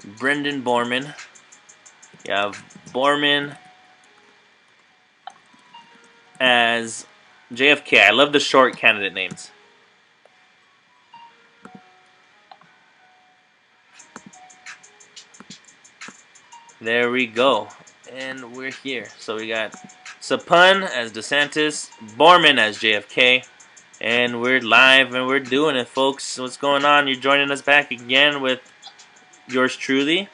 Brendan Borman. You have Borman as JFK. I love the short candidate names. There we go. And we're here. So we got Supun as DeSantis, Borman as JFK, and we're live and we're doing it, folks. What's going on? You're joining us back again with yours truly,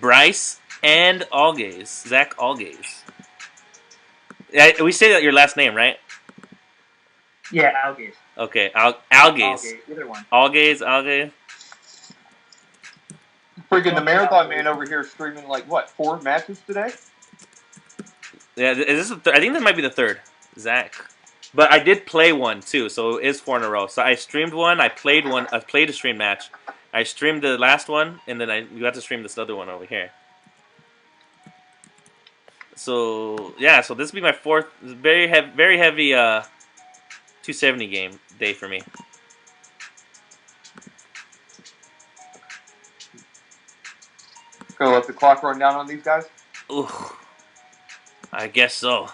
Bryce and Algaze, Zach Algaze. We say that your last name, right? Yeah, Algaze. Okay, Algaze. Either one. Algaze. Freaking the marathon man over here streaming like what 4 matches today? Yeah, is this? I think this might be the third, Zach. But I did play one too, so it is 4 in a row. So I streamed one, I played one, I played a stream match. I streamed the last one, and then we got to stream this other one over here. So yeah, so this will be my fourth, very heavy 270 game day for me. Gonna let the clock run down on these guys? Ooh, I guess so.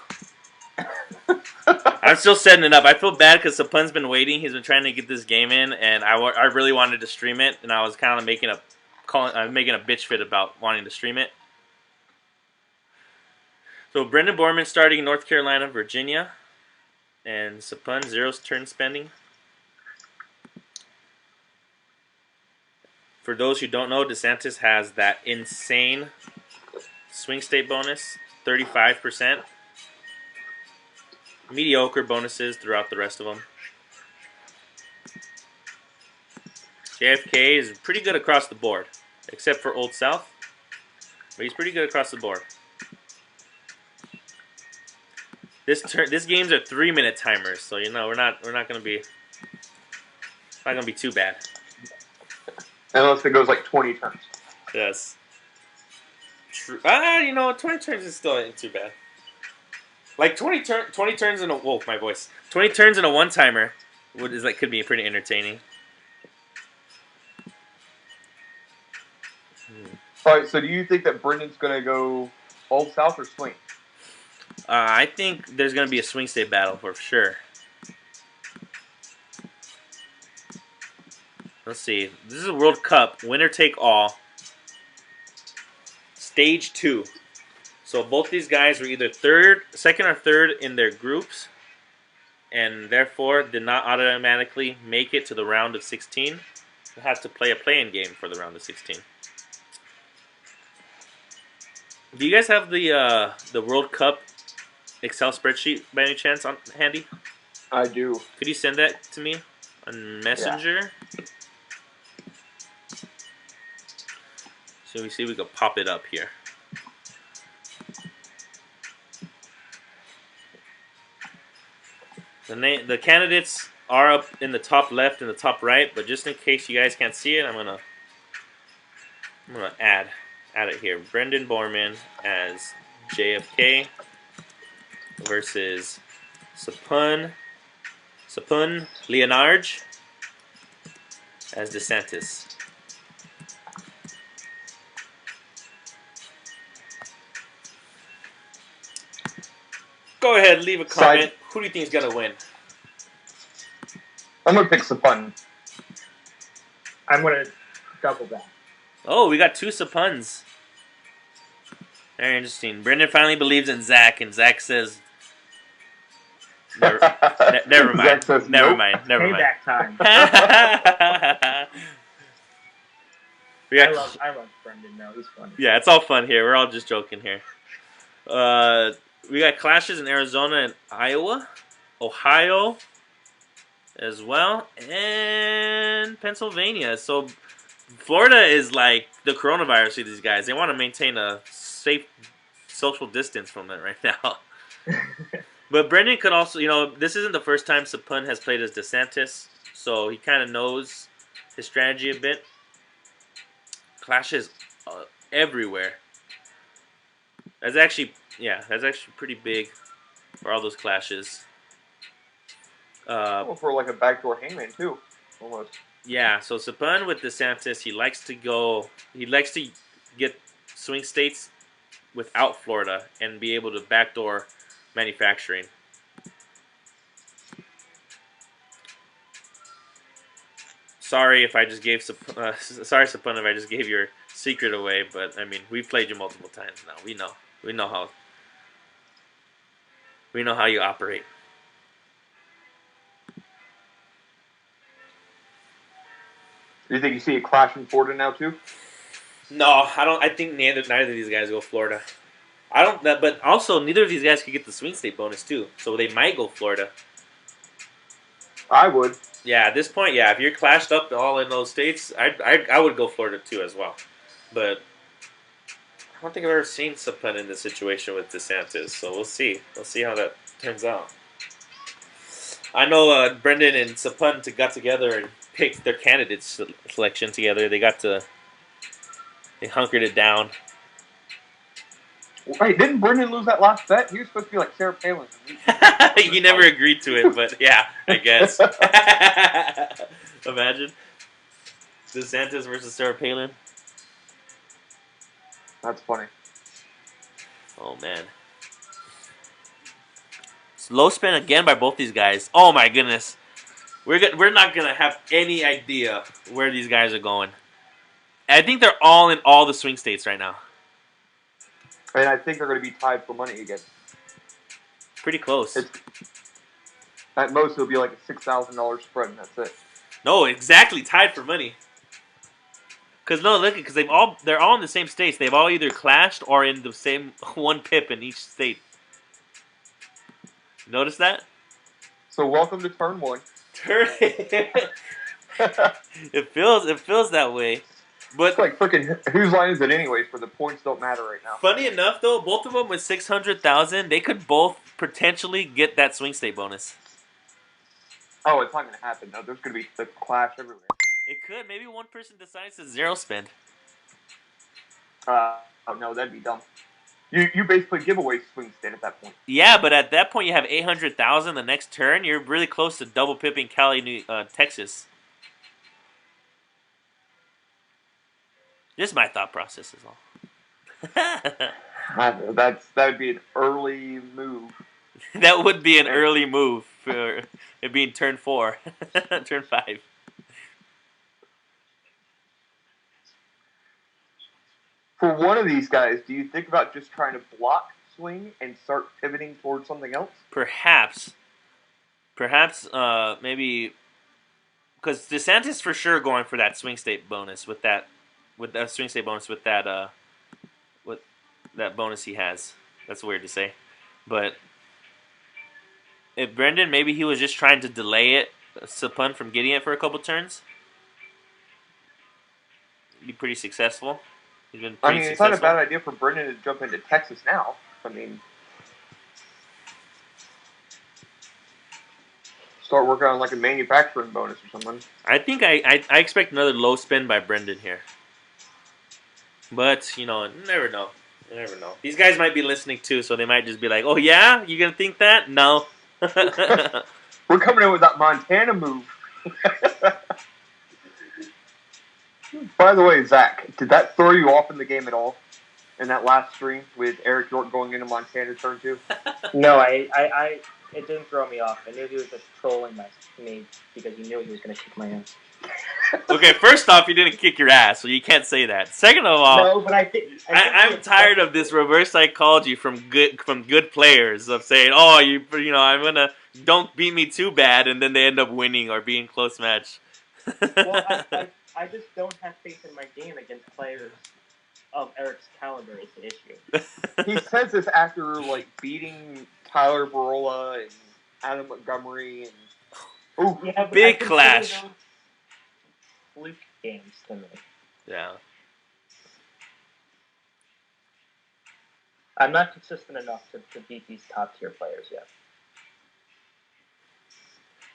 I'm still setting it up. I feel bad because Sapun's been waiting. He's been trying to get this game in, and I really wanted to stream it, and I was kind of making a bitch fit about wanting to stream it. So Brendan Borman starting North Carolina, Virginia, and Supun 0 turn spending. For those who don't know, DeSantis has that insane swing state bonus, 35%. Mediocre bonuses throughout the rest of them. JFK is pretty good across the board, except for Old South, but he's pretty good across the board. This game's are 3-minute timers, so you know we're not gonna be too bad. Unless it goes like 20 turns. Yes. True. 20 turns is still ain't too bad. Like 20 turns in a 20 turns in a one timer could be pretty entertaining. All right. So do you think that Brendan's gonna go Old South or swing? I think there's gonna be a swing state battle for sure. Let's see. This is a World Cup, winner take all. Stage 2. So both these guys were either second or third in their groups, and therefore did not automatically make it to the round of 16. They had to play a play-in game for the round of 16. Do you guys have the World Cup Excel spreadsheet by any chance handy? I do. Could you send that to me on Messenger? Yeah. So we see if we could pop it up here. The candidates are up in the top left and the top right, but just in case you guys can't see it, I'm gonna add it here. Brendan Borman as JFK versus Supun Liyanage as DeSantis. Go ahead, leave a comment. Who do you think is gonna win? I'm gonna pick Supun. I'm gonna double that. Oh, we got 2 Supuns. Very interesting. Brendan finally believes in Zach, and Zach says, "Never mind. Says, never nope. mind. Payback time. I love Brendan. No, he's funny. Yeah, it's all fun here. We're all just joking here. We got clashes in Arizona and Iowa, Ohio as well, and Pennsylvania. So Florida is like the coronavirus to these guys. They want to maintain a safe social distance from it right now. But Brendan could also, this isn't the first time Supun has played as DeSantis, so he kind of knows his strategy a bit. Clashes everywhere. That's actually pretty big for all those clashes. For like a backdoor hangman too, almost. Yeah, so Supun with DeSantis, he likes to go. He likes to get swing states without Florida and be able to backdoor manufacturing. Sorry if I just gave sorry Supun if I just gave your secret away, but I mean we've played you multiple times now. We know how you operate. Do you think you see a clash in Florida now too? No, I don't. I think neither of these guys go Florida. I don't. But also neither of these guys could get the swing state bonus too, so they might go Florida. I would. Yeah, at this point, yeah, if you're clashed up all in those states, I would go Florida too as well. But I don't think I've ever seen Supun in this situation with DeSantis, so we'll see. We'll see how that turns out. I know Brendan and Supun got together and picked their candidate selection together. They hunkered it down. Wait, didn't Brendan lose that last bet? He was supposed to be like Sarah Palin. He never agreed to it, but yeah, I guess. Imagine DeSantis versus Sarah Palin. That's funny. Oh man, it's low spin again by both these guys. Oh my goodness, we're not gonna have any idea where these guys are going. I think they're all in all the swing states right now. And I think they're going to be tied for money again. Pretty close. At most, it'll be like a $6,000 spread, and that's it. No, exactly tied for money. Because they're all in the same states. They've all either clashed or in the same one pip in each state. Notice that? So welcome to turn one. It feels that way. But it's like freaking whose line is it anyways? For the points don't matter right now. Funny enough, though, both of them with 600,000, they could both potentially get that swing state bonus. Oh, it's not going to happen. No, there's going to be the clash everywhere. It could. Maybe one person decides to zero spend. Oh no, that'd be dumb. You basically give away swing state at that point. Yeah, but at that point you have 800,000. The next turn, you're really close to double pipping Cali, Texas. Just my thought process is all. That would be an early move. That would be an early move for it being turn 4, turn 5. For one of these guys, do you think about just trying to block swing and start pivoting towards something else? Perhaps, maybe because DeSantis for sure going for that swing state bonus with that bonus he has. That's weird to say, but if Brendan, maybe he was just trying to delay it, Supun from getting it for a couple turns. Be pretty successful. He's been pretty it's successful. not a bad idea for Brendan to jump into Texas now. I mean, start working on like a manufacturing bonus or something. I think I expect another low spend by Brendan here. But, never know. You never know. These guys might be listening too, so they might just be like, oh yeah? You gonna think that? No. We're coming in with that Montana move. By the way, Zach, did that throw you off in the game at all? In that last stream with Eric York going into Montana turn 2? No, it didn't throw me off. I knew he was just trolling me because he knew he was going to kick my ass. Okay, first off, he didn't kick your ass, so you can't say that. Second of all, no, but I'm tired of this reverse psychology from good players of saying, "Oh, don't beat me too bad," and then they end up winning or being close match. Well, I just don't have faith in my game against players of Eric's caliber is the issue. He says this after beating Tyler Barola and Adam Montgomery and big clash. Fluke games to me. Yeah. I'm not consistent enough to beat these top tier players yet.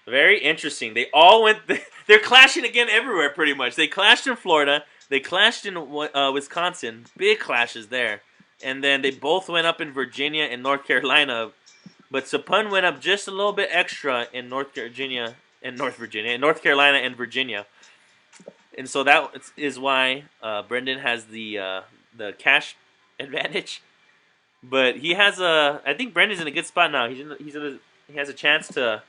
Very interesting. They all went. They're clashing again everywhere, pretty much. They clashed in Florida. They clashed in Wisconsin. Big clashes there. And then they both went up in Virginia and North Carolina. But Supun went up just a little bit extra in North Carolina and Virginia. And so that is why Brendan has the cash advantage. But he has I think Brendan's in a good spot now. He has a chance to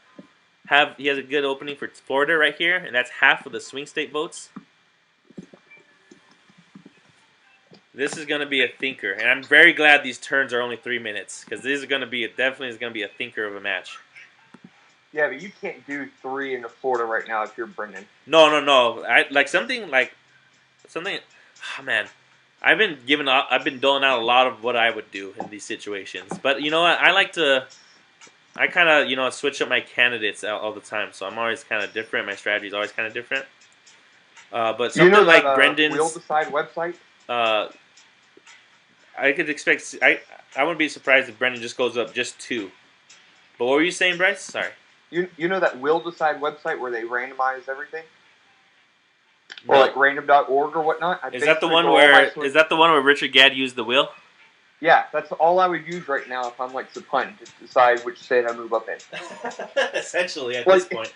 he has a good opening for Florida right here, and that's half of the swing state votes. This is going to be a thinker, and I'm very glad these turns are only 3 minutes because this is going to be definitely going to be a thinker of a match. Yeah, but you can't do 3 in Florida right now if you're Brendan. No. I like something. Oh man, I've been doling out a lot of what I would do in these situations. But you know what? I kind of switch up my candidates all the time, so I'm always kind of different. My strategy is always kind of different. But something like Brendan's Will Decide website. I could expect. I wouldn't be surprised if Brendan just goes up just 2. But what were you saying, Bryce? Sorry. You know that Will Decide website where they randomize everything, No. or like random.org or whatnot. Is that the one where Richard Gadd used the wheel? Yeah, that's all I would use right now if I'm like Supun to decide which state I move up in. Essentially, at this point.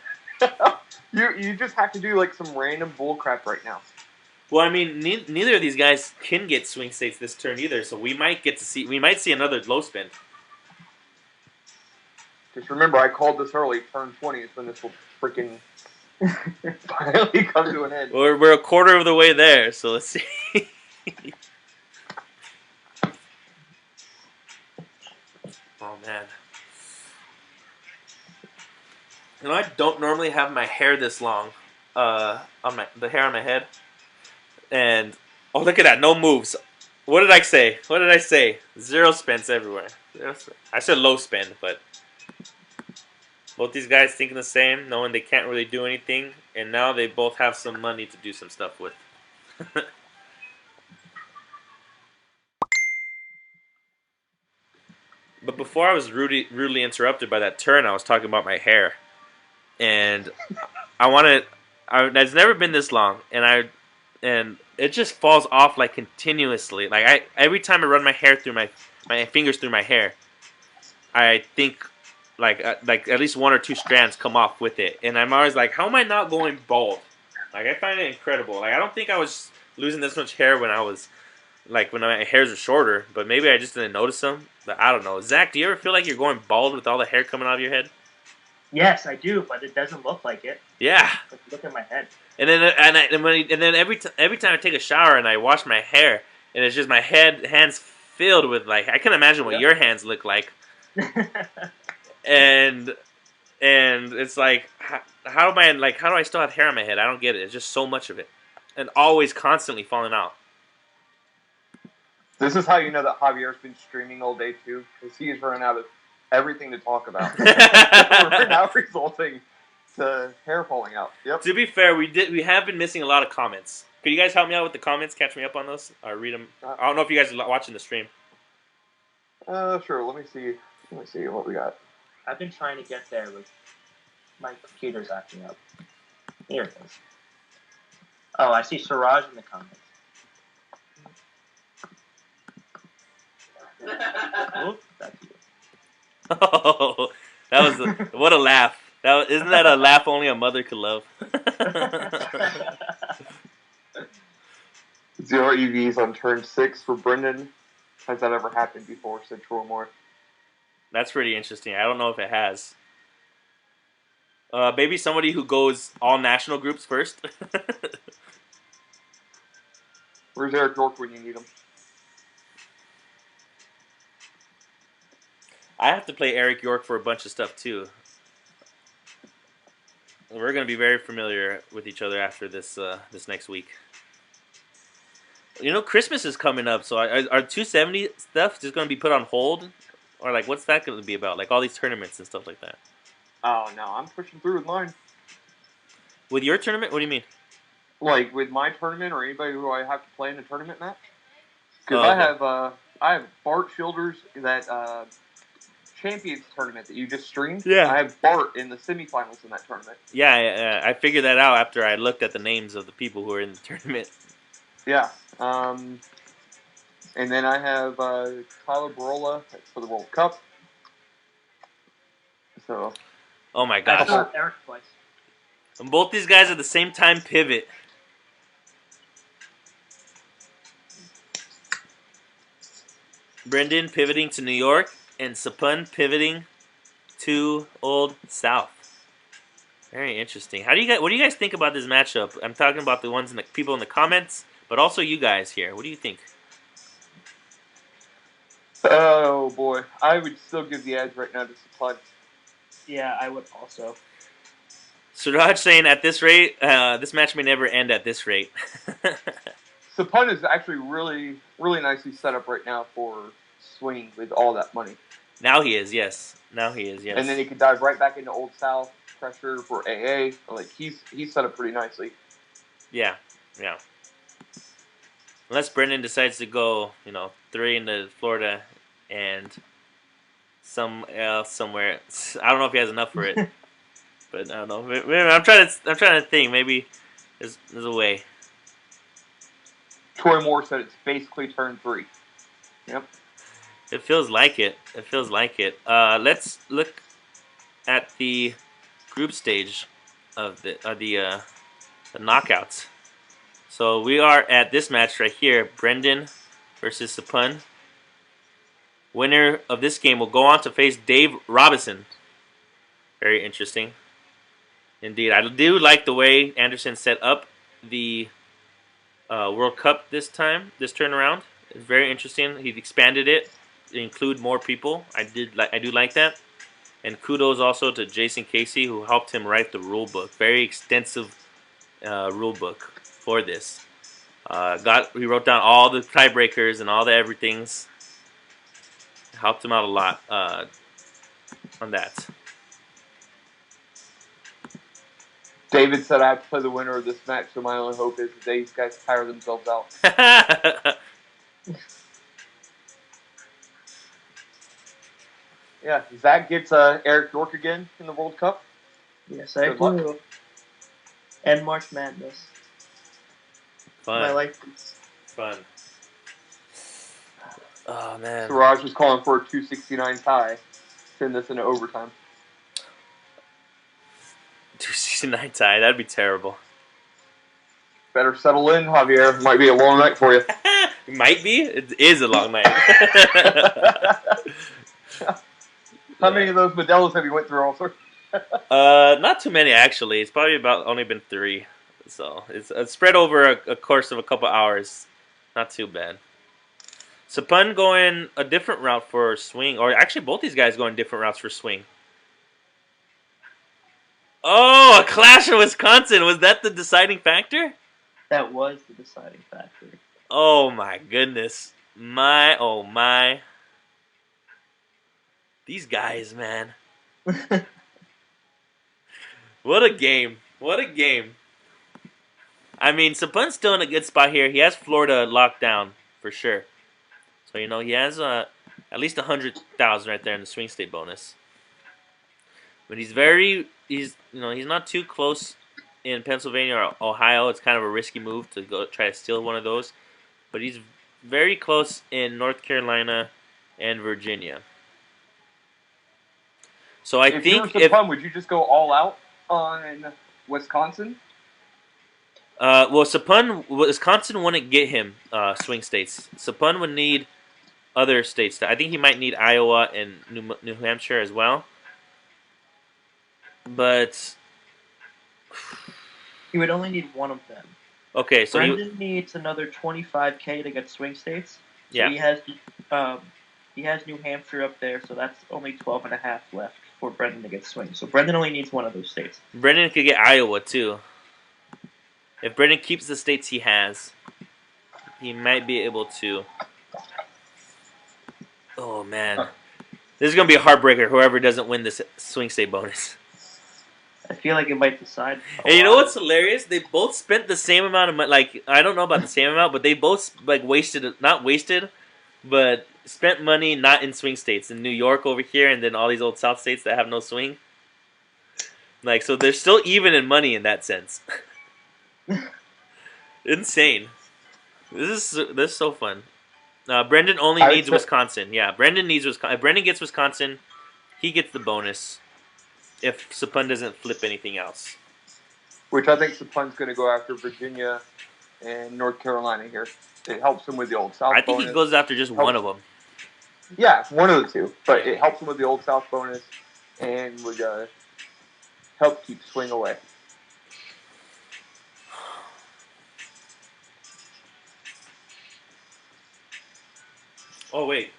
You just have to do like some random bullcrap right now. Well, I mean, neither of these guys can get swing states this turn either, so we might see another low spin. Just remember, I called this early. Turn 20 is when this will freaking finally come to an end. We're a quarter of the way there, so let's see. Oh man. You know, I don't normally have my hair this long, the hair on my head, and oh look at that, no moves. What did I say? 0 spins everywhere. I said low spin, but both these guys thinking the same, knowing they can't really do anything, and now they both have some money to do some stuff with. But before I was rudely interrupted by that turn, I was talking about my hair, and it's never been this long, and it just falls off like continuously. Like every time I run my hair through my fingers through my hair, I think like at least 1 or 2 strands come off with it, and I'm always like, how am I not going bald? Like I find it incredible. Like I don't think I was losing this much hair when my hairs were shorter, but maybe I just didn't notice them. But I don't know. Zach, do you ever feel like you're going bald with all the hair coming out of your head? Yes, I do, but it doesn't look like it. Yeah. Look at my head. And then every time I take a shower and I wash my hair, and it's just my hands filled with like I can imagine what your hands look like. and it's like how do I still have hair on my head? I don't get it. It's just so much of it, and always constantly falling out. This is how you know that Javier's been streaming all day too, because he is running out of everything to talk about. We're now resulting to hair falling out. Yep. To be fair, we have been missing a lot of comments. Could you guys help me out with the comments? Catch me up on those? Or read them. I don't know if you guys are watching the stream. Sure. Let me see what we got. I've been trying to get there, but my computer's acting up. Here it is. Oh, I see Siraj in the comments. Oops, that's you. Oh, what a laugh. Isn't that a laugh only a mother could love? 0 EVs on turn 6 for Brendan. Has that ever happened before? Said Trollmore. That's pretty interesting. I don't know if it has. Maybe somebody who goes all national groups first. Where's Eric York when you need him? I have to play Eric York for a bunch of stuff too. We're going to be very familiar with each other after this next week. You know, Christmas is coming up, so are 270 stuff just going to be put on hold? Or, like, what's that going to be about? Like, all these tournaments and stuff like that. Oh, no, I'm pushing through with mine. With your tournament? What do you mean? Like, with my tournament or anybody who I have to play in a tournament match? Because I have Bart Childers, that Champions tournament that you just streamed. Yeah. I have Bart in the semifinals in that tournament. Yeah, I figured that out after I looked at the names of the people who are in the tournament. Yeah. And then I have Tyler Barola for the World Cup. So. Oh my gosh. Eric twice. And both these guys at the same time pivot. Brendan pivoting to New York, and Supun pivoting to Old South. Very interesting. What do you guys think about this matchup? I'm talking about the ones in the people in the comments, but also you guys here. What do you think? Oh boy, I would still give the edge right now to Supun. Yeah, I would also. Suraj saying at this rate, this match may never end at this rate. Supun is actually really, really nicely set up right now for swing with all that money. Now he is, yes. Now he is, yes. And then he could dive right back into Old South pressure for AA. Like he's set up pretty nicely. Yeah. Unless Brendan decides to go, 3 into Florida and somewhere. I don't know if he has enough for it, but I don't know. Maybe I'm trying to think. Maybe there's a way. Troy Moore said it's basically turn 3. Yep. It feels like it. Let's look at the group stage of the knockouts. So we are at this match right here, Brendan versus Supun. Winner of this game will go on to face Dave Robinson. Very interesting. Indeed. I do like the way Anderson set up the World Cup this turnaround. It's very interesting. He expanded it to include more people. I do like that. And kudos also to Jason Casey, who helped him write the rule book. Very extensive rule book for this. He wrote down all the tiebreakers and all the everythings. Helped him out a lot on that. David said I have to play the winner of this match, so my only hope is that these guys tire themselves out. Yeah, Zach gets Eric York again in the World Cup. Yes, I do. And March Madness. Fun. My life is fun. Oh man. Suraj was calling for a 269 tie. Send this into overtime. 269 tie. That'd be terrible. Better settle in, Javier. Might be a long night for you. It might be. It is a long night. How many of those Modelos have you went through, also? Not too many actually. It's probably only been 3. So it's spread over a course of a couple hours. Not too bad. Supun going a different route for swing, or actually both these guys going different routes for swing. Oh, a clash in Wisconsin. Was that the deciding factor? That was the deciding factor. Oh my goodness. Oh my. These guys, man. What a game. I mean, Supun's still in a good spot here. He has Florida locked down for sure. So, he has at least 100,000 right there in the swing state bonus. But he's not too close in Pennsylvania or Ohio. It's kind of a risky move to go try to steal one of those. But he's very close in North Carolina and Virginia. So I think if Supun, would you just go all out on Wisconsin? Wisconsin wouldn't get him swing states. Supun would need other states. I think he might need Iowa and New Hampshire as well. But he would only need one of them. Okay, so Brendan needs another 25K to get swing states. So yeah, he has New Hampshire up there, so that's only 12.5 left for Brendan to get swing. So Brendan only needs one of those states. Brendan could get Iowa too. If Brendan keeps the states he has, he might be able to. Oh man, this is gonna be a heartbreaker. Whoever doesn't win this swing state bonus. I feel like it might decide. And you know what's hilarious? They both spent the same amount of money. Like, I don't know about the same amount, but they both not wasted, but spent money not in swing states. In New York over here, and then all these old South states that have no swing. Like, so they're still even in money in that sense. Insane. This is so fun. Brendan only needs Wisconsin. Yeah, Brendan needs Wisconsin. If Brendan gets Wisconsin, he gets the bonus. If Supun doesn't flip anything else. Which I think Supun's going to go after Virginia and North Carolina here. It helps him with the old South I think bonus. he goes after just one of them. Yeah, one of the two. But it helps him with the Old South bonus and would help keep swing away. Oh, wait.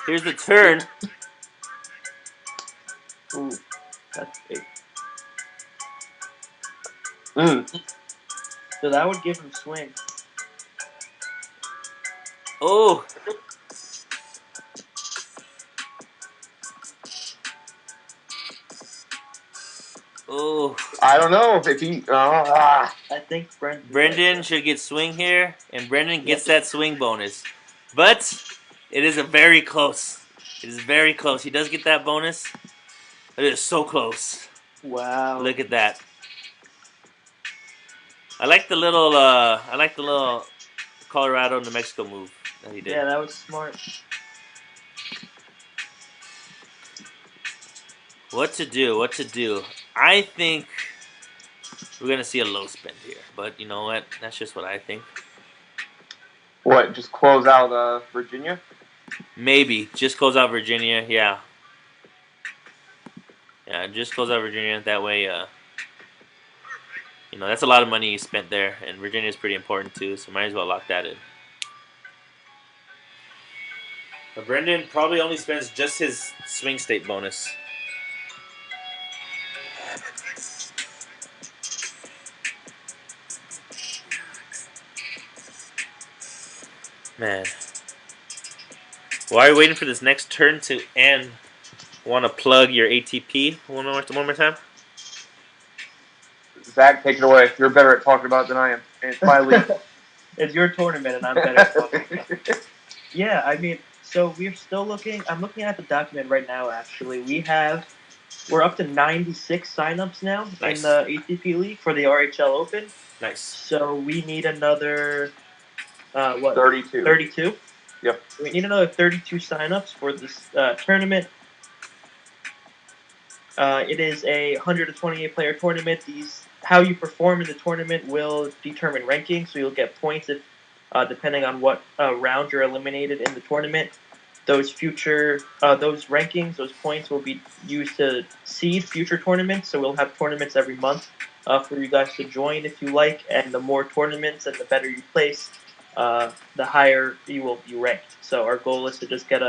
Here's the turn. Ooh, that's big. So that would give him swing. Oh. Oh. I don't know if he. I think Brendan should get swing here, and Brendan gets that swing bonus. But it is a very close. It is very close. He does get that bonus. It is so close. Wow. Look at that. I like the little Colorado New Mexico move that he did. Yeah, that was smart. What to do? What to do? I think we're gonna see a low spend here, but you know what? That's just what I think. What? Just close out Virginia? Maybe just close out Virginia. Yeah, yeah, just close out Virginia. That way, you know, that's a lot of money you spent there, and Virginia is pretty important too. So might as well lock that in. But Brendan probably only spends just his swing state bonus. Man. Why are you waiting for this next turn to end? Want to plug your ATP one more time? Zach, take it away. You're better at talking about it than I am. And it's my league. It's your tournament, and I'm better at talking about it. Yeah, I mean, so we're still looking. I'm looking at the document right now, actually. We're up to 96 signups now Nice. in the ATP League for the RHL Open. Nice. So we need another, 32. 32? Yep. We need another 32 signups for this tournament. It is a 128-player tournament. How you perform in the tournament will determine ranking, so you'll get points if, depending on what round you're eliminated in the tournament. Those rankings, those points will be used to seed future tournaments. So we'll have tournaments every month for you guys to join if you like. And the more tournaments and the better you place, the higher you will be ranked. So our goal is to just get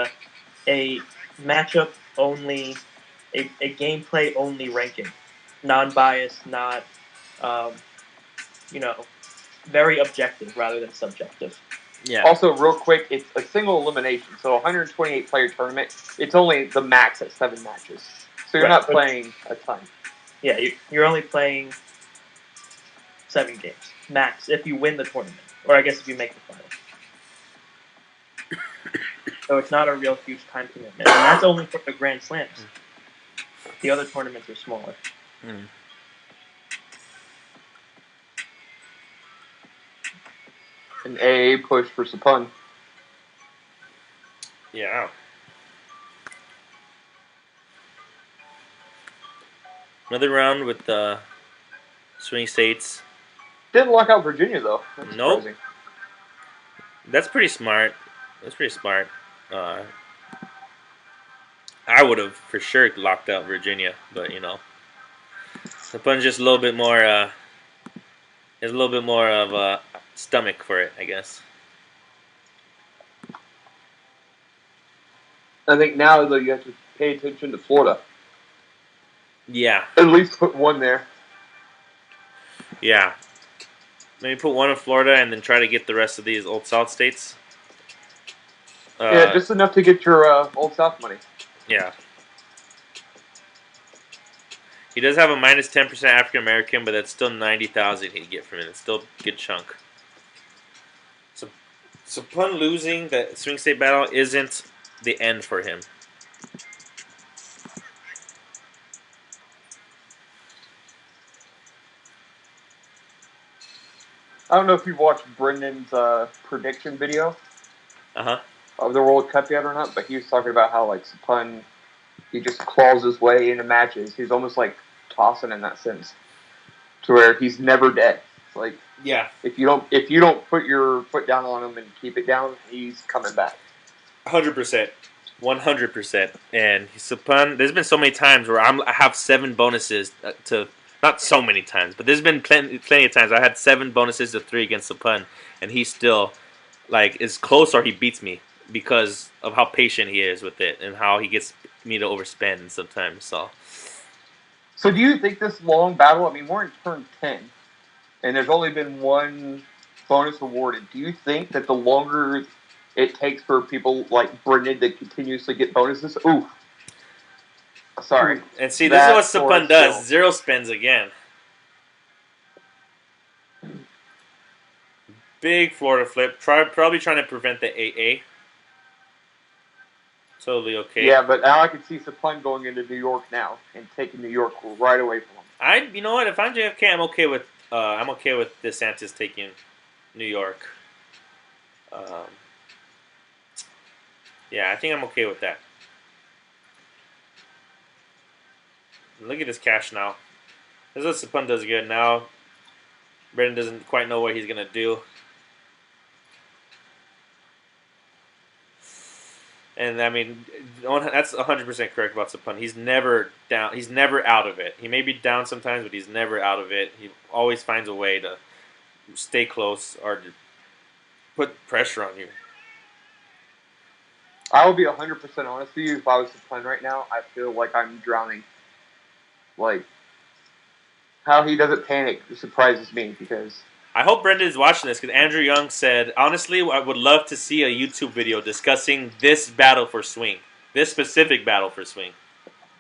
a matchup only, a gameplay only ranking, non-biased, not very objective rather than subjective. Yeah. Also, real quick, it's a single elimination. So 128 player tournament, it's only the max at 7 matches. So you're not playing a ton. Yeah, you're only playing 7 games max if you win the tournament, or I guess if you make the final. So it's not a real huge time commitment, and that's only for the Grand Slams. The other tournaments are smaller. An AA push for Supun. Yeah. Another round with the swing states. Didn't lock out Virginia, though. That's Nope. surprising. That's pretty smart. That's pretty smart. I would have for sure locked out Virginia, but you know, Supun's just a little bit more. Has a little bit more of a stomach for it, I guess. I think now, though, you have to pay attention to Florida. Yeah. At least put one there. Yeah. Maybe put one in Florida and then try to get the rest of these Old South states. Yeah, just enough to get your Old South money. Yeah. He does have a minus 10% African American, but that's still 90,000 he'd get from it. It's still a good chunk. So Supun losing the swing state battle isn't the end for him. I don't know if you've watched Brendan's prediction video. Uh-huh. of the World Cup yet or not, but he was talking about how like Supun, he just claws his way into matches. He's almost like tossing in that sense, to where he's never dead. Like Yeah, if you don't put your foot down on him and keep it down, he's coming back. 100%. 100%. And Supun, there's been so many times where I have 7 bonuses to, not so many times, but there's been plenty of times I had 7 bonuses to 3 against Supun, and he still like is close or he beats me because of how patient he is with it and how he gets me to overspend sometimes. So do you think this long battle? I mean, we're in turn 10, and there's only been one bonus awarded. Do you think that the longer it takes for people like Brendan to continuously get bonuses? Ooh, sorry. And see, this is what Supun does. 0 spends again. Big Florida flip. Probably trying to prevent the AA. Totally okay. Yeah, but now I can see Supun going into New York now and taking New York right away from him. You know what? If I'm JFK, I'm okay with DeSantis taking New York. Yeah, I think I'm okay with that. Look at this cash now. This is what Supun does good now. Brendan doesn't quite know what he's gonna do. And I mean, that's 100% correct about Supun. He's never down. He's never out of it. He may be down sometimes, but he's never out of it. He always finds a way to stay close or to put pressure on you. I will be 100% honest with you. If I was Supun right now, I feel like I'm drowning. Like, how he doesn't panic surprises me because... I hope Brendan is watching this because Andrew Young said, honestly, I would love to see a YouTube video discussing this battle for swing. This specific battle for swing.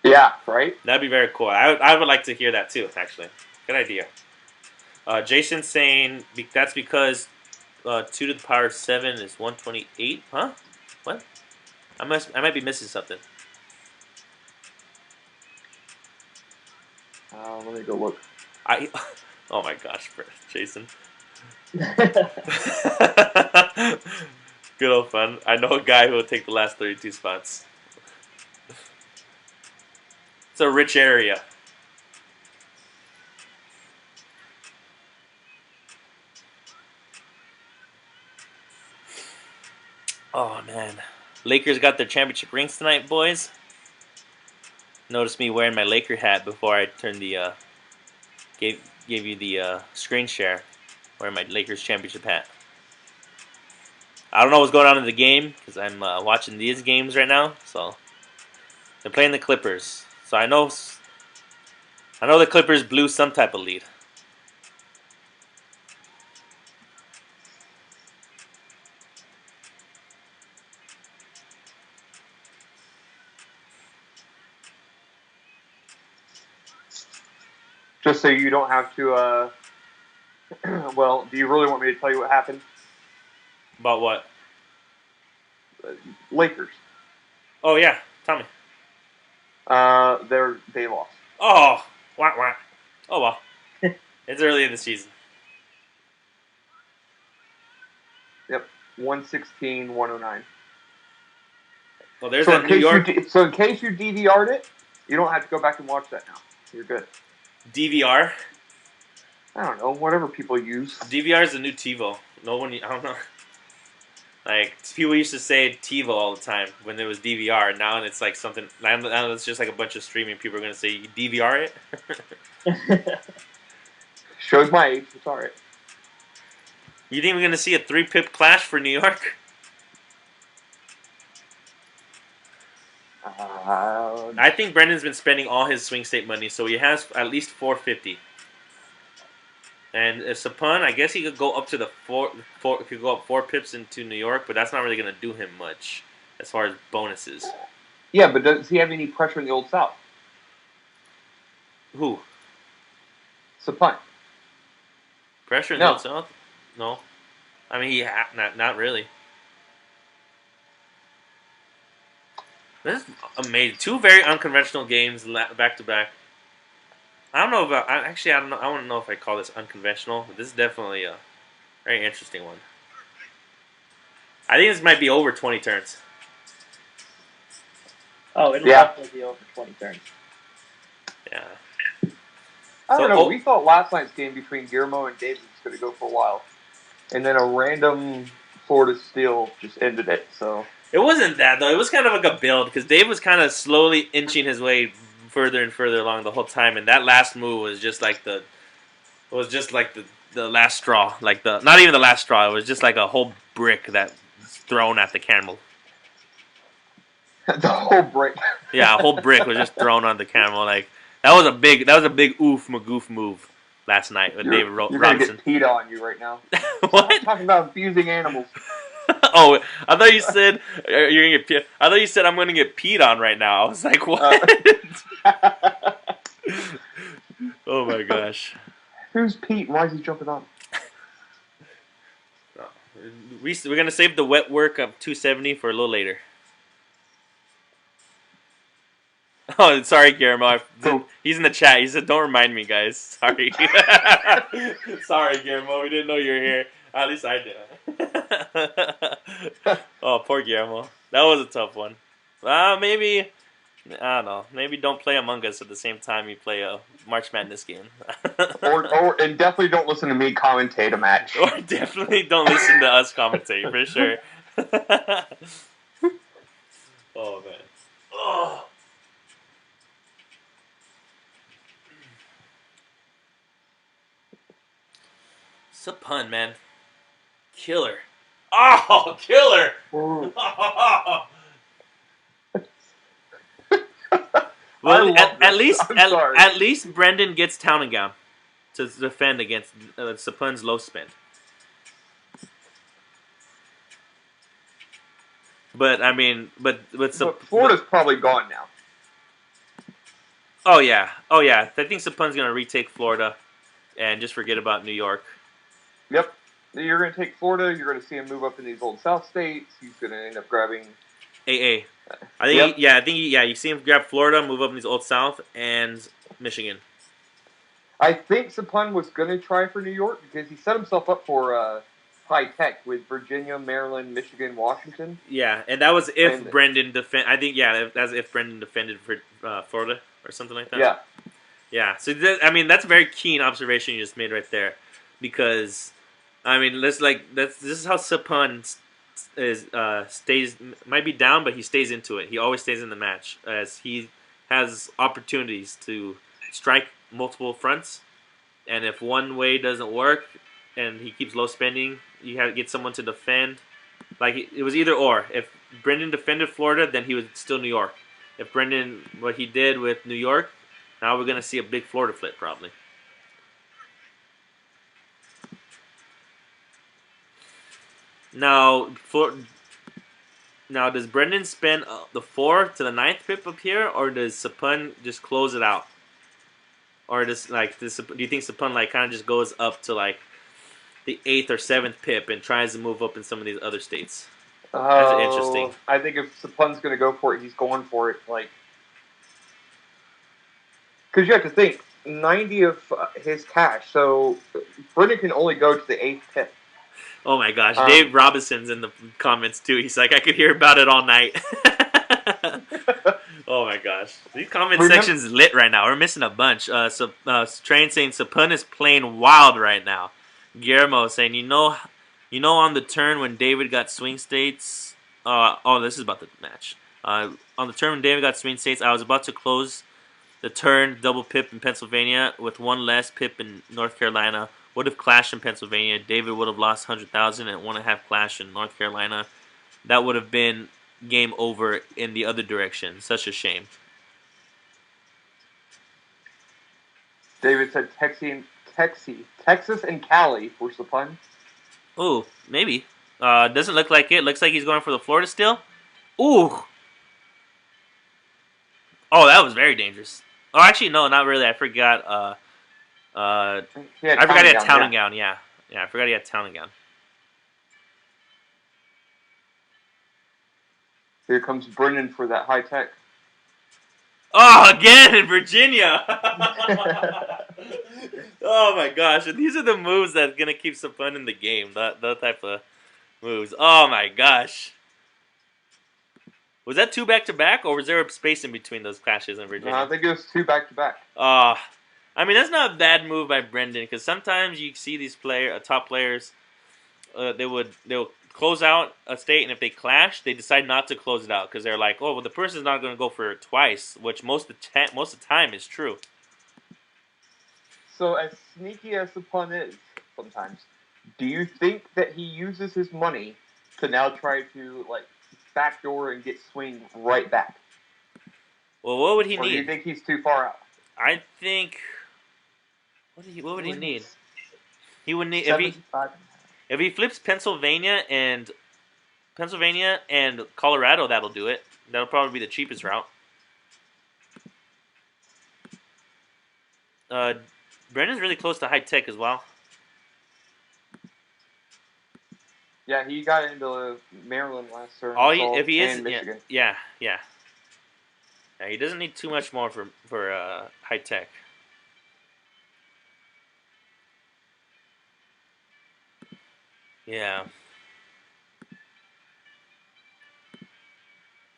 Yeah, right? That'd be very cool. I would like to hear that too, actually. Good idea. Jason's saying that's because 2 to the power of 7 is 128. Huh? What? I might be missing something. Let me go look. Oh my gosh, Jason. Good old fun. I know a guy who will take the last 32 spots. It's a rich area. Oh man, Lakers got their championship rings tonight, boys. Notice me wearing my Laker hat before I turned the gave you the screen share, wearing my Lakers championship hat. I don't know what's going on in the game because I'm watching these games right now. So they're playing the Clippers. So I know the Clippers blew some type of lead. Just so you don't have to, well, do you really want me to tell you what happened? About what? Lakers. Oh yeah, tell me. They lost. Oh, wah. Oh well. It's early in the season. Yep, 116-109. Well, there's that New York. So in case you DVR'd it, you don't have to go back and watch that now. You're good. DVR? I don't know, whatever people use. DVR is the new TiVo. I don't know. Like, people used to say TiVo all the time when there was DVR. Now it's like something, now it's just like a bunch of streaming people are going to say, you DVR it? Shows my age, it's alright. You think we're going to see a 3-pip clash for New York? I think Brendan's been spending all his swing state money, so he has at least 450. And if Supun, I guess he could go up to the could go up 4 pips into New York, but that's not really going to do him much as far as bonuses. Yeah, but does he have any pressure in the Old South? Who? Supun. Pressure in the Old South? No. I mean, not really. This is amazing. 2 very unconventional games back to back. I don't know about. I don't know. I don't know if I call this unconventional, but this is definitely a very interesting one. I think this might be over 20 turns. Oh, it'll Yeah. definitely be over 20 turns. Yeah. I don't So- know. oh. We thought last night's game between Guillermo and David was going to go for a while, and then a random Florida steal just ended it. So It wasn't that though. It was kind of like a build because Dave was kind of slowly inching his way further and further along the whole time, and that last move was just like the last straw. Like the not even the last straw. It was just like a whole brick that was thrown at the camel. the whole break. Yeah, a whole brick was just thrown on the camel. Like that was a big oof magoof move last night with David You're going to Robinson. get peed on you right now. What? I'm talking about abusing animals. Oh, I thought you said you're gonna get. I thought you said I'm gonna get peed on right now. I was like, what? Oh my gosh. Who's Pete? Why is he jumping on? We're gonna save the wet work of 270 for a little later. Oh, sorry, Guillermo. He's in the chat. He said, "Don't remind me, guys." Sorry. Sorry, Guillermo. We didn't know you were here. At least I did. Oh, poor Guillermo. That was a tough one. Maybe I don't know. Maybe don't play Among Us at the same time you play a March Madness game. and definitely don't listen to me commentate a match. Or definitely don't listen to us commentate for sure. Oh man. Oh. Supun, man. Killer. Oh, killer! Well, at least Brendan gets Town and Gown to defend against Supun's low spin. But I mean, but Florida's probably gone now. Oh yeah. I think Supun's gonna retake Florida, and just forget about New York. Yep. You're going to take Florida. You're going to see him move up in these old South states. He's going to end up grabbing AA. I think you see him grab Florida, move up in these old South, and Michigan. I think Supun was going to try for New York because he set himself up for high tech with Virginia, Maryland, Michigan, Washington. Yeah, and that was if Brendan defend. I think that's if Brendan defended for Florida or something like that. Yeah. Yeah. So that's a very keen observation you just made right there, because this is how Supun stays, might be down, but he stays into it. He always stays in the match as he has opportunities to strike multiple fronts, and if one way doesn't work and he keeps low spending, you have to get someone to defend. Like it was either or. If Brendan defended Florida, then he was still New York. If Brendan, what he did with New York, now we're gonna see a big Florida flip probably. Now, does Brendan spend the 4 to the 9th pip up here, or does Supun just close it out? Or do you think Supun kind of just goes up to the 8th or 7th pip and tries to move up in some of these other states? That's interesting. I think if Supun's going to go for it, he's going for it. Because you have to think, 90 of his cash, so Brendan can only go to the 8th pip. Oh my gosh, Dave Robinson's in the comments too. He's like, I could hear about it all night. Oh my gosh, these comment sections lit right now. We're missing a bunch. Train saying Supun is playing wild right now. Guillermo saying, you know, on the turn when David got swing states. This is about the match. On the turn when David got swing states, I was about to close the turn double pip in Pennsylvania with one less pip in North Carolina. Would have clashed in Pennsylvania. David would have lost 100,000 and 1.5 clash in North Carolina. That would have been game over in the other direction. Such a shame. David said Texas and Cali for Supun. Ooh, maybe. Doesn't look like it. Looks like he's going for the Florida still. Ooh. Oh, that was very dangerous. Oh, actually, no, not really. I forgot. I forgot he had Town and Gown. Yeah, I forgot he had Town and Gown. Here comes Brendan for that high tech. Oh, again in Virginia! Oh my gosh! And these are the moves that's gonna keep Supun in the game. That type of moves. Oh my gosh. Was that 2 back-to-back, or was there a space in between those clashes in No, Virginia? I think it was 2 back-to-back. I mean, that's not a bad move by Brendan, because sometimes you see these top players, they'll close out a state, and if they clash, they decide not to close it out because they're like, oh, well, the person's not going to go for it twice, which most of the time is true. So as sneaky as Supun is sometimes, do you think that he uses his money to now try to backdoor and get swing right back? Well, what would he Or need? do you think he's too far out? I think. What would he need? He would need if he flips Pennsylvania and Colorado. That'll do it. That'll probably be the cheapest route. Brendan's really close to high tech as well. Yeah, he got into Maryland last term. Michigan. Yeah. He doesn't need too much more for high tech. Yeah.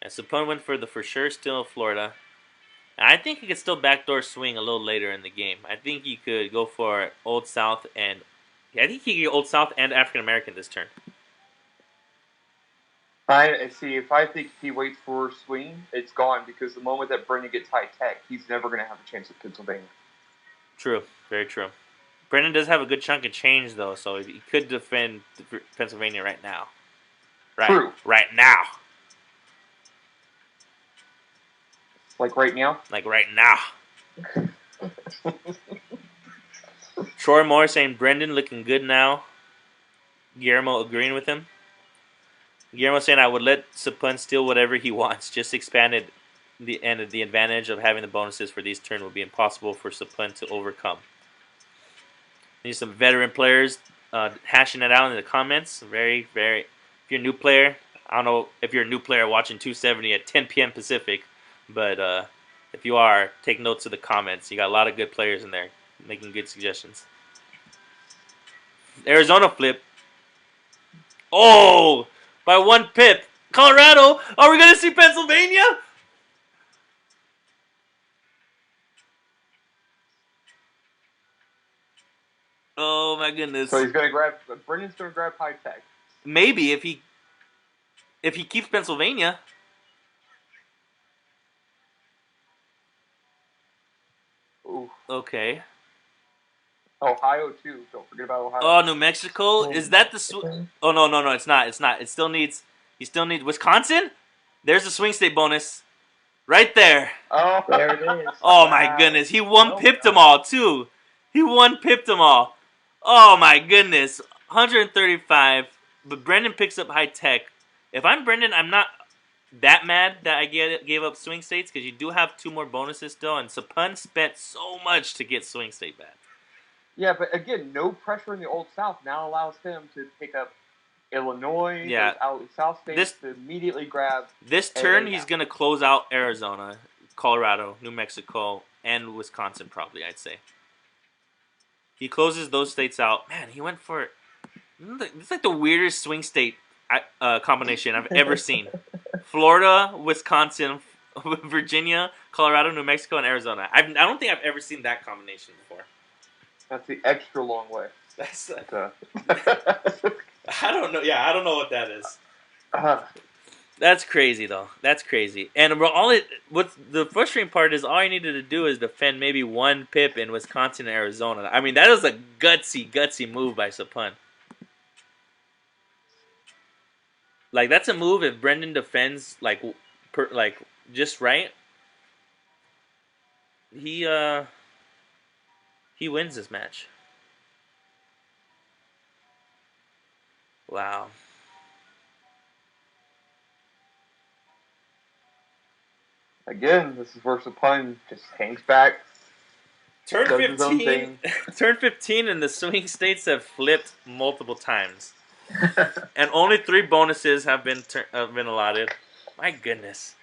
And Supun went for sure still Florida. I think he could still backdoor swing a little later in the game. I think he could go for Old South and African American this turn. I see. If I think he waits for swing, it's gone because the moment that Brendan gets high tech, he's never going to have a chance at Pennsylvania. True, very true. Brendan does have a good chunk of change though, so he could defend Pennsylvania right now. True. Right now. Like right now? Like right now. Troy Moore saying Brendan looking good now. Guillermo agreeing with him. Guillermo saying I would let Supun steal whatever he wants. Just expanded the advantage of having the bonuses for these turns will be impossible for Supun to overcome. Need some veteran players hashing it out in the comments. Very, very. If you're a new player, I don't know if you're a new player watching 270 at 10 p.m. Pacific, but if you are, take notes of the comments. You got a lot of good players in there making good suggestions. Arizona flip. Oh, by 1 pip. Colorado. Are we going to see Pennsylvania? Oh my goodness. So Brendan's going to grab high tech. Maybe if he keeps Pennsylvania. Ooh. Okay. Ohio too. Don't forget about Ohio. Oh, New Mexico. Is that the? Oh no. It's not. He still needs Wisconsin. There's the swing state bonus, right there. Oh, there it is. Oh my goodness. He pipped them all too. He pipped them all. Oh my goodness. 135. But Brendan picks up high tech. If I'm Brendan, I'm not that mad that I gave up swing states because you do have 2 more bonuses still, and Supun spent so much to get swing state back. Yeah, but again, no pressure in the Old South now allows him to pick up Illinois, South states to immediately grab. This turn, he's going to close out Arizona, Colorado, New Mexico, and Wisconsin probably, I'd say. He closes those states out. Man, he went for... It's like the weirdest swing state combination I've ever seen. Florida, Wisconsin, Virginia, Colorado, New Mexico, and Arizona. I don't think I've ever seen that combination before. That's the extra long way. That's I don't know. Yeah, I don't know what that is. That's crazy, though. That's crazy. And what's the frustrating part is all you needed to do is defend maybe 1 pip in Wisconsin and Arizona. I mean, that is a gutsy move by Supun. Like, that's a move if Brendan defends just right. He wins this match. Wow. Again, this is where Supun just hangs back. Turn 15. Turn 15 and the swing states have flipped multiple times. And only 3 bonuses have been allotted. My goodness.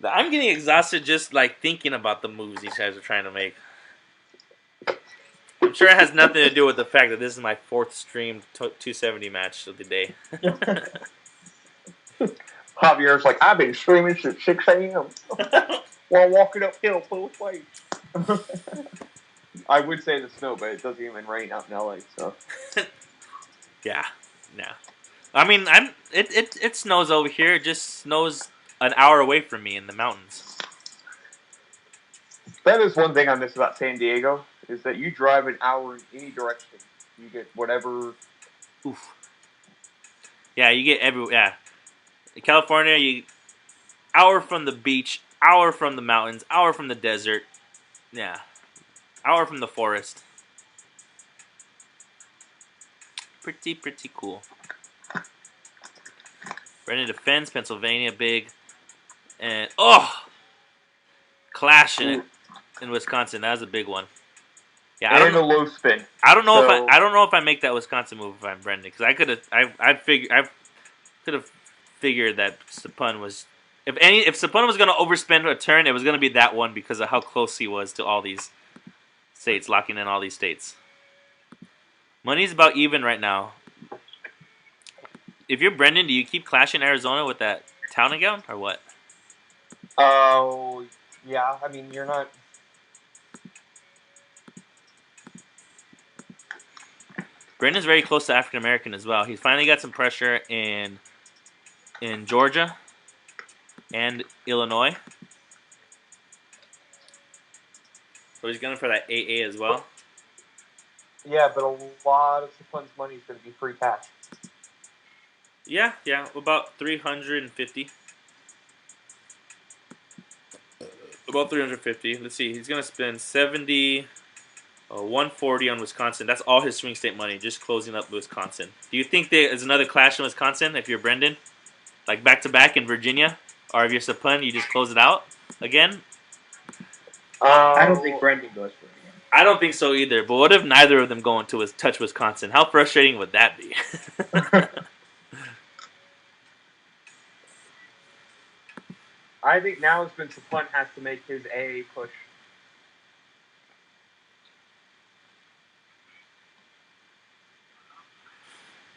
I'm getting exhausted just thinking about the moves these guys are trying to make. I'm sure it has nothing to do with the fact that this is my 4th streamed 270 match of the day. Javier's like, I've been streaming since 6 a.m. while walking uphill both ways. I would say the snow, but it doesn't even rain out in LA, so. Yeah. I mean, it snows over here. It just snows an hour away from me in the mountains. That is one thing I miss about San Diego, is that you drive an hour in any direction. You get whatever. Oof. Yeah, you get everywhere. Yeah. In California, you hour from the beach, hour from the mountains, hour from the desert. Yeah. Hour from the forest. Pretty cool. Brendan defends Pennsylvania big. And clash in Wisconsin. That was a big one. Yeah, And a low spin. I don't know if I make that Wisconsin move if I'm Brendan, because I could have figured that Supun was if Supun was going to overspend a turn, it was going to be that one because of how close he was to all these states, locking in all these states. Money's about even right now. If you're Brendan, do you keep clashing Arizona with that town again or what? Oh, yeah. I mean, you're not. Brendan's very close to African American as well. He's finally got some pressure in Georgia and Illinois. So he's going for that AA as well. Yeah, but a lot of Supun's money is going to be free cash. Yeah, about 350. About 350. Let's see. He's going to spend 70, 140 on Wisconsin. That's all his swing state money, just closing up Wisconsin. Do you think there's another clash in Wisconsin if you're Brendan? Like back-to-back in Virginia? Or if you're Supun, you just close it out again? I don't think Brendan goes for it again. I don't think so either. But what if neither of them go into touch Wisconsin? How frustrating would that be? I think now it's when Supun has to make his AA push.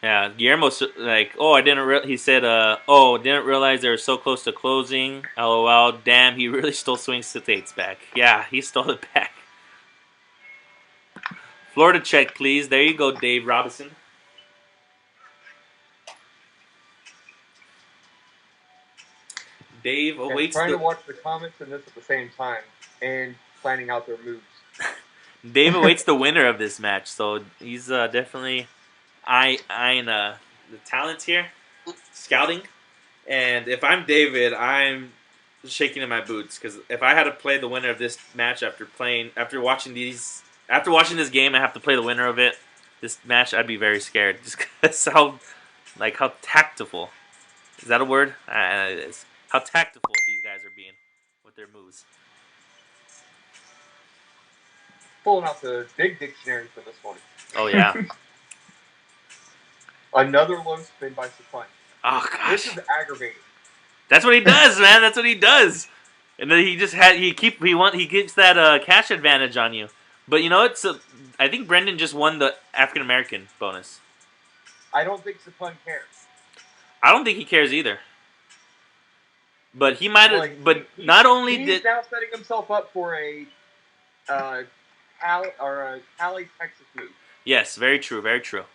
Yeah, Guillermo's like, I didn't. He said, didn't realize they were so close to closing. LOL. Damn, he really stole swing states back. Yeah, he stole it back. Florida check, please. There you go, Dave Robinson. Dave awaits trying to watch the comments and this at the same time, and planning out their moves. Dave awaits the winner of this match, so he's definitely eyeing the talents here, scouting. And if I'm David, I'm shaking in my boots because if I had to play the winner of this match after watching this game, I have to play the winner of this match. I'd be very scared just because how tactful. Is that a word? It is. How tactful these guys are being with their moves. Pulling out the big dictionary for this one. Oh, yeah. Another low spin by Supun. Oh, gosh. This is aggravating. That's what he does, man. That's what he does. And then he just he gives that cash advantage on you. But you know what? I think Brendan just won the African American bonus. I don't think Supun cares. I don't think he cares either. But he might have. He's now setting himself up for a Cali, Texas move. Yes, very true. Very true.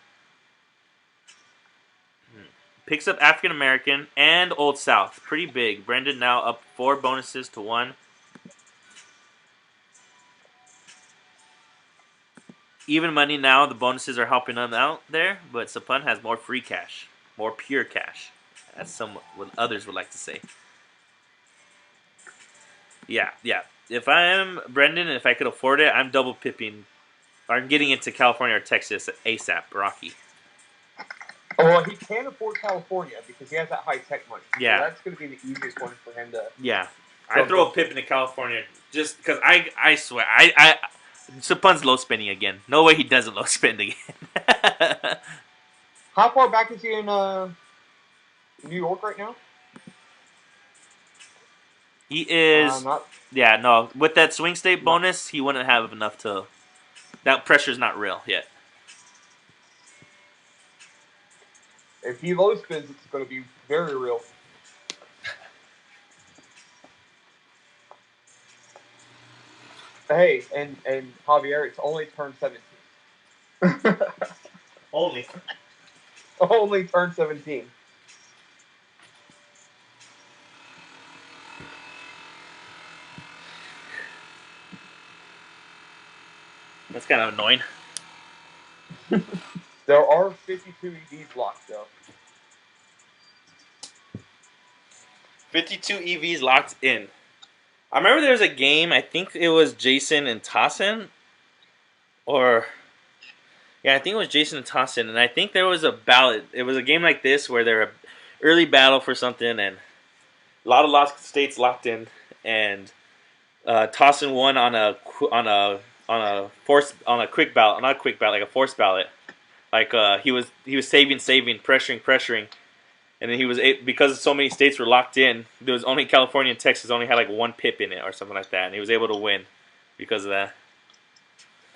Picks up African American and Old South. Pretty big. Brendan now up 4 bonuses to 1. Even money now. The bonuses are helping him out there. But Supun has more free cash. More pure cash. That's what others would like to say. Yeah. If I'm Brendan and if I could afford it, I'm double pipping. I'm getting into California or Texas ASAP, Rocky. Well, he can't afford California because he has that high-tech money. Yeah. So that's going to be the easiest one for him to... Yeah. I throw a pip into California just because I swear, Supun's low spending again. No way he doesn't low spend again. How far back is he in New York right now? He is... with that swing state bonus, he wouldn't have enough to That pressure's not real yet. If he low spins, it's going to be very real. Hey, and Javier, it's only turned 17. Only. Only turned 17. That's kind of annoying. There are 52 EVs locked, though. 52 EVs locked in. I remember there was a game, I think it was Jason and Tossin. I think it was Jason and Tossin. And I think there was a ballot. It was a game like this where there were early battle for something. And a lot of lost states locked in. And Tossin won on a quick ballot. Not a quick ballot, like a forced ballot. Like he was saving, pressuring. And then he was because so many states were locked in. There was only California and Texas only had like 1 pip in it or something like that, and he was able to win because of that.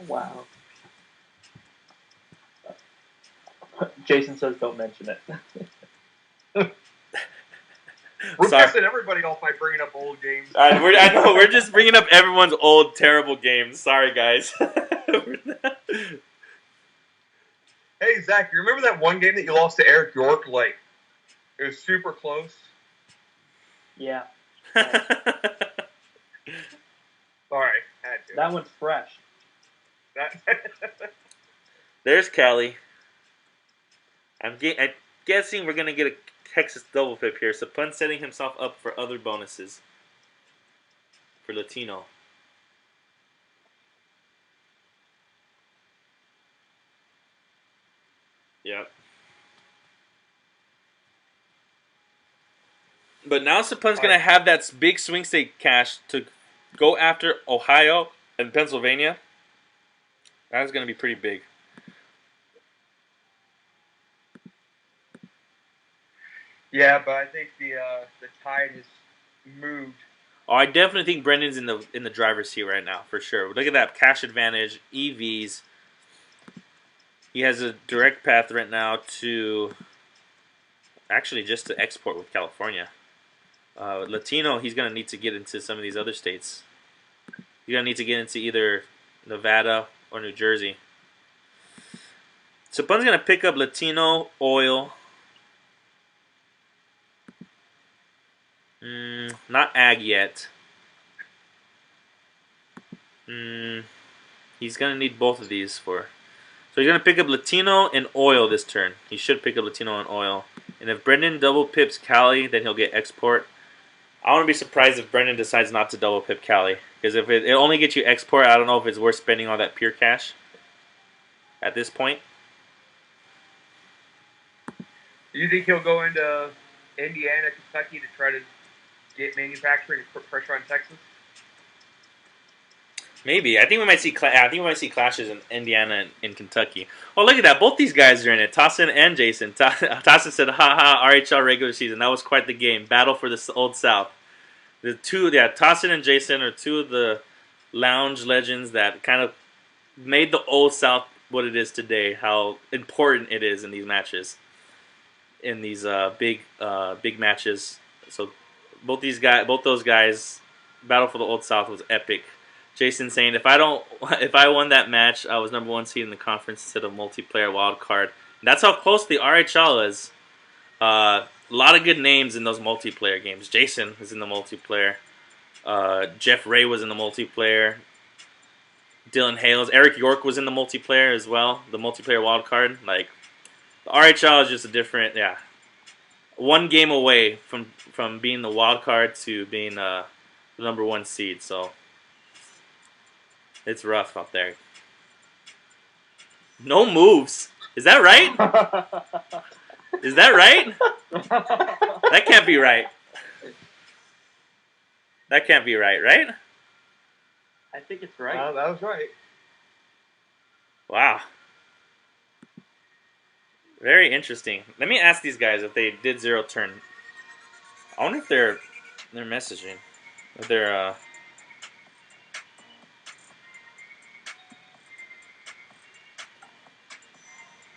Wow. Jason says don't mention it. We're pissing everybody off by bringing up old games. I know we're just bringing up everyone's old terrible games. Sorry, guys. Hey Zach, you remember that one game that you lost to Eric York? Like, it was super close. Yeah. Sorry, had to. That one's fresh. There's Cali. I'm guessing we're gonna get a Texas double pip here. Supun setting himself up for other bonuses for Latino. Yep. But now Supun's going to have that big swing state cash to go after Ohio and Pennsylvania. That's going to be pretty big. Yeah, but I think the tide has moved. Oh, I definitely think Brendan's in the driver's seat right now, for sure. Look at that cash advantage, EVs. He has a direct path right now to actually just to export with California. Latino, he's going to need to get into some of these other states. He's going to need to get into either Nevada or New Jersey. Supun's going to pick up Latino oil. Not ag yet. He's going to need both of these for... So he's going to pick up Latino and oil this turn. He should pick up Latino and oil. And if Brendan double pips Cali, then he'll get export. I wouldn't be surprised if Brendan decides not to double pip Cali. Because if it only gets you export, I don't know if it's worth spending all that pure cash at this point. Do you think he'll go into Indiana, Kentucky to try to get manufacturing and put pressure on Texas? Maybe. I think we might see. Clashes in Indiana and in Kentucky. Oh, look at that! Both these guys are in it. Tossin and Jason. Tossin said, "Ha ha! RHL regular season. That was quite the game. Battle for the Old South." The two, Tossin and Jason are two of the lounge legends that kind of made the Old South what it is today. How important it is in these matches, in these big matches. So both those guys, Battle for the Old South was epic. Jason saying, if I won that match, I was #1 seed in the conference instead of multiplayer wild card. And that's how close the RHL is. A lot of good names in those multiplayer games. Jason was in the multiplayer. Jeff Ray was in the multiplayer. Dylan Hales, Eric York was in the multiplayer as well. The multiplayer wild card. Like, the RHL is just a different, one game away from being the wild card to being the #1 seed. So it's rough out there. No moves. Is that right? Is that right? That can't be right. That can't be right, right? I think it's right. That was right. Wow. Very interesting. Let me ask these guys if they did zero turn. I wonder if they're messaging. If they're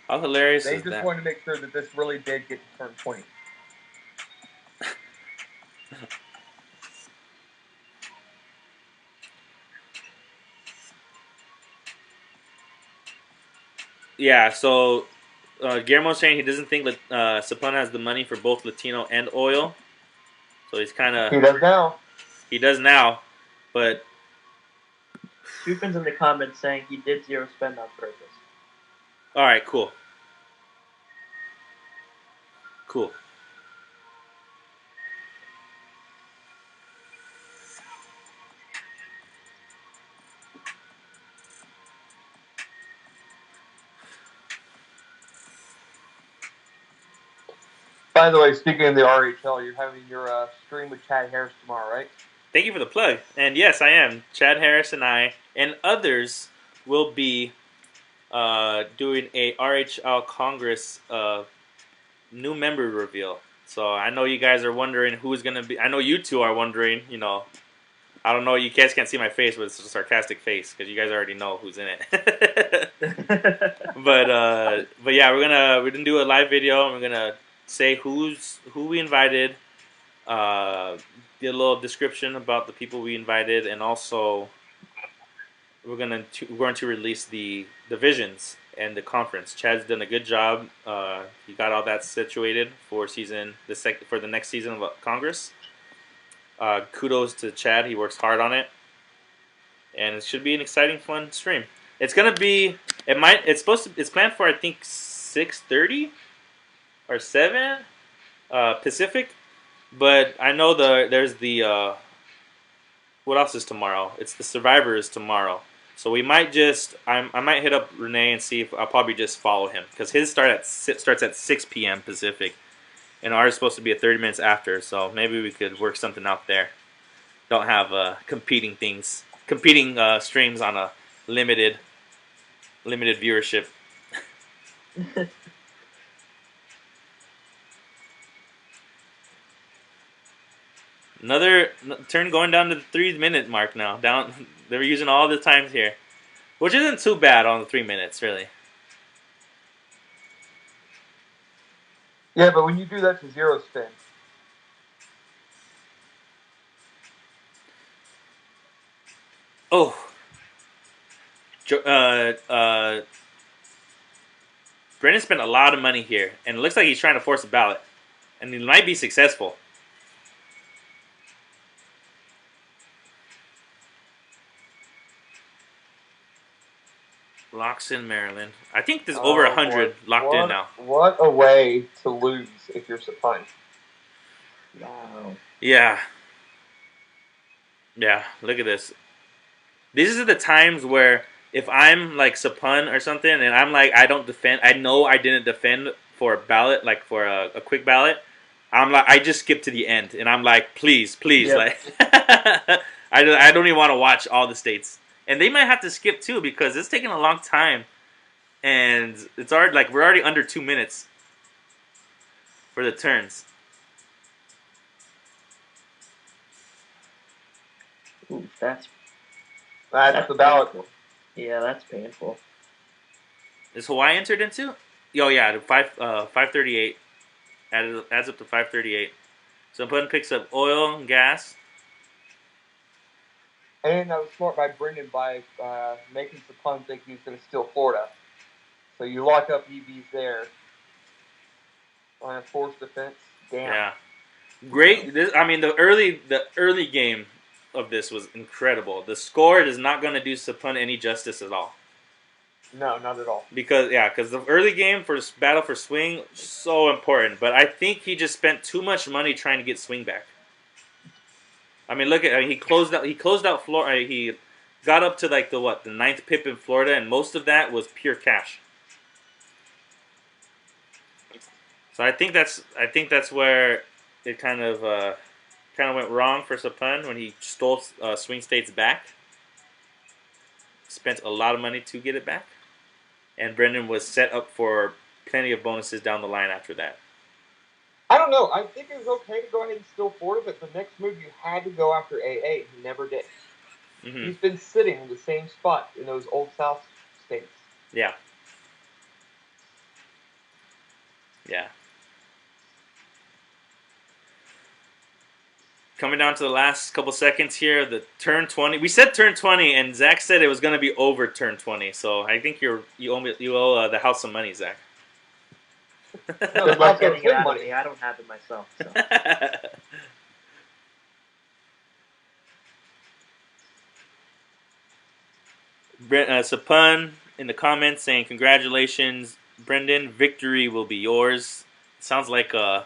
How hilarious They is just that? wanted to make sure that this really did get to turn 20. Yeah, so Guillermo's saying he doesn't think Supun has the money for both Latino and oil. So he's kind of... He does now. He does now, but... Supun's in the comments saying he did zero spend on purpose. Alright, cool. Cool. By the way, speaking of the RHL, you're having your stream with Chad Harris tomorrow, right? Thank you for the plug. And yes, I am. Chad Harris and I and others will be doing a RHL Congress new member reveal. So I know you guys are wondering who's going to be. I know you two are wondering, I don't know. You guys can't see my face, but it's a sarcastic face because you guys already know who's in it. but yeah, we're gonna do a live video and we're gonna say who we invited, get a little description about the people we invited, and also we're going to release the divisions and the conference. Chad's done a good job. He got all that situated for for the next season of Congress. Kudos to Chad. He works hard on it, and it should be an exciting, fun stream. It's gonna be. It's planned for I think 6:30 or 7 Pacific, but I know there's the what else is tomorrow? It's the Survivor is tomorrow. So we might I might hit up Renee and see if I'll probably just follow him because his starts at 6 p.m. Pacific, and ours is supposed to be at 30 minutes after. So maybe we could work something out there. Don't have competing streams on a limited viewership. Another turn going down to the 3-minute mark now. They're using all the times here, which isn't too bad on the 3 minutes, really. Yeah, but when you do that to zero spin. Oh. Brennan spent a lot of money here, and it looks like he's trying to force a ballot, and he might be successful. Locks in Maryland. I think there's over 100 locked in now. What a way to lose if you're Supun. Wow. Yeah. Yeah, look at this. These are the times where if I'm like Supun or something and I'm like, I don't defend, I know I didn't defend for a ballot, like for a quick ballot, I'm like, I just skip to the end and I'm like, please, yep. Like, I don't even want to watch all the states. And they might have to skip too because it's taking a long time. And it's already like we're already under 2 minutes for the turns. Ooh, that's the ballot. Painful. Yeah, that's painful. Is Hawaii entered into? Oh yeah, 538. Adds up to 538. So Supun picks up oil and gas. And that was smart by Brendan by making Supun think he was going to steal Florida. So you lock up EVs there on a forced defense. Damn. Yeah. Great. The early game of this was incredible. The score is not going to do Supun any justice at all. No, not at all. Because the early game for battle for swing so important, but I think he just spent too much money trying to get swing back. I mean, look at he closed out Florida. He got up to like the 9th pip in Florida, and most of that was pure cash. So I think that's where it kind of went wrong for Supun when he stole swing states back. Spent a lot of money to get it back, and Brendan was set up for plenty of bonuses down the line after that. I don't know. I think it was okay to go ahead and steal Florida, but the next move you had to go after AA. He never did. Mm-hmm. He's been sitting in the same spot in those old South states. Yeah. Yeah. Coming down to the last couple seconds here, the turn 20. We said turn 20, and Zach said it was going to be over turn 20. So I think you owe the house some money, Zach. No, Good the luck house owes getting it him out of money. me. I don't have it myself. So. Supun in the comments saying congratulations, Brendan. Victory will be yours. Sounds like I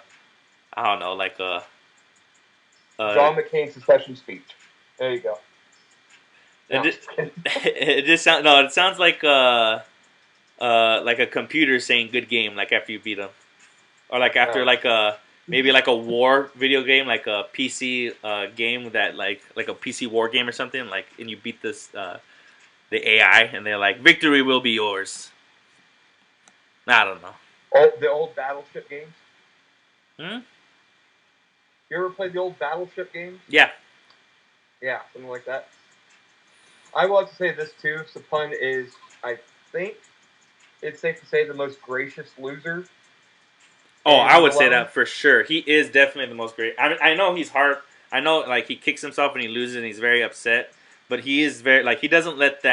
don't know, like John McCain's secession speech. There you go. No, it just sounds it sounds like a computer saying good game, like after you beat them, or like after maybe like a war video game, like a PC game that like a PC war game or something, like, and you beat this the AI, and they're like, victory will be yours. I don't know. the old Battleship games. Hmm? You ever played the old Battleship games? Yeah. Yeah, something like that. I will have to say this too. Supun is, I think, it's safe to say, the most gracious loser. Oh, I would And say alone. that for sure. He is definitely the most great. I mean, I know he's hard. I know, like, he kicks himself and he loses and he's very upset. But he is very, like, he doesn't let